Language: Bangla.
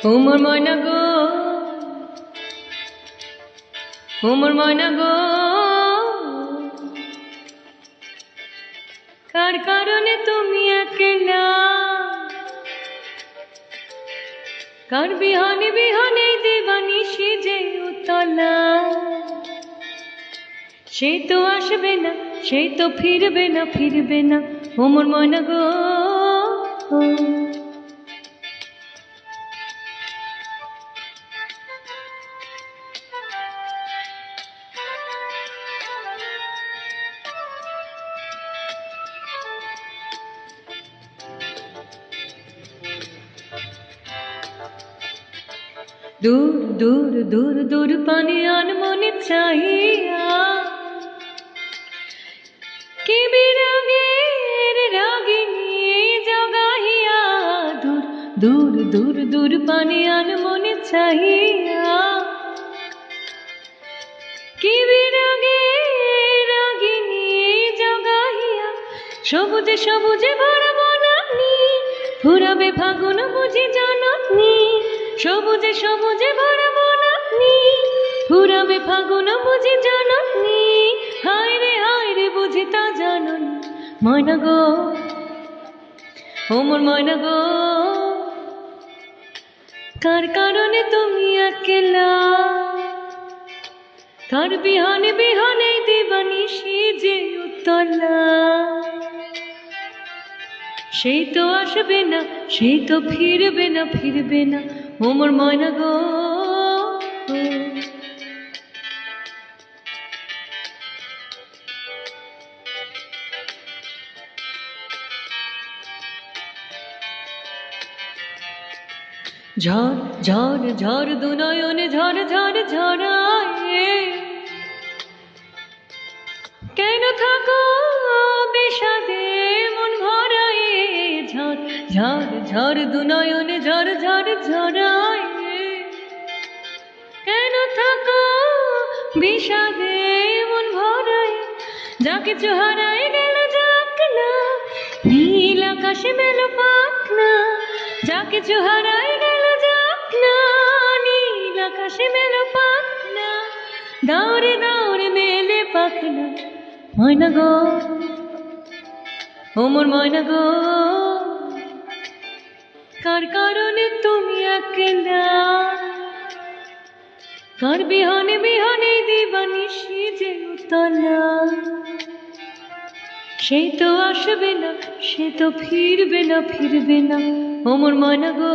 ওমর ময়না গো, ওমর ময়না গো, কার কারণে তুমি একলা, কার বিহানে বিহানে দিবানিশি যে উতলা। সে তো আসবে না, সে তো ফিরবে না, ফিরবে না, ওমর ময়না গো। দূর দূর দূর দূর পানে আনমনে চাহিয়া, কি বিরাগের রাগিনী জগাহিয়া। দূর দূর দূর দূর পানে আনমনে চাহিয়া, কি বিরাগের রাগিনী জগাহিয়া। সবুজে সবুজে ভরা বনানি, ফুরাবে ফাগুন বুঝি জাননি। সবুজে সবুজে ভরা বনানি, ফুরাবে ফাগুন বুঝি জাননি। হায় রে বুঝি তা জাননি। ময়না গো, ওমর ময়না গো, কার কারণে তুমি একলা, কার বিহানে বিহানে দিবানিশি যে উতলা। সেই তো আসবে না, সেই তো ফিরবে না, ফিরবে না, ওমর ময়না গো। ঝড় ঝড় ঝড় দুনয়নে ঝড় ঝড় ঝড়ায়, কেন থাকো বিষাদে মন ভরায়। ঝড় ঝড় ঝড় দুনয়নে ঝড় ঝড় ঝড়ায়, কেন থাকো বিষাদে মন ভরায়। যা কিছু হারায় গেল যাক না, নীল আকাশে মেলো পাক না। যা কিছু হারায় গেল যাক না, নীল আকাশে মেলো পাক না। দৌড়ে দৌড়ে মেলে পাক না। ময়না গো, ওমর ময়না গো, কার কারণে তুমি একলা, কার বিহানে বিহানে দিবানিশি যে উতলা। সে তো আসবে না, সে তো ফিরবে না, ফিরবে না, ওমর ময়না গো।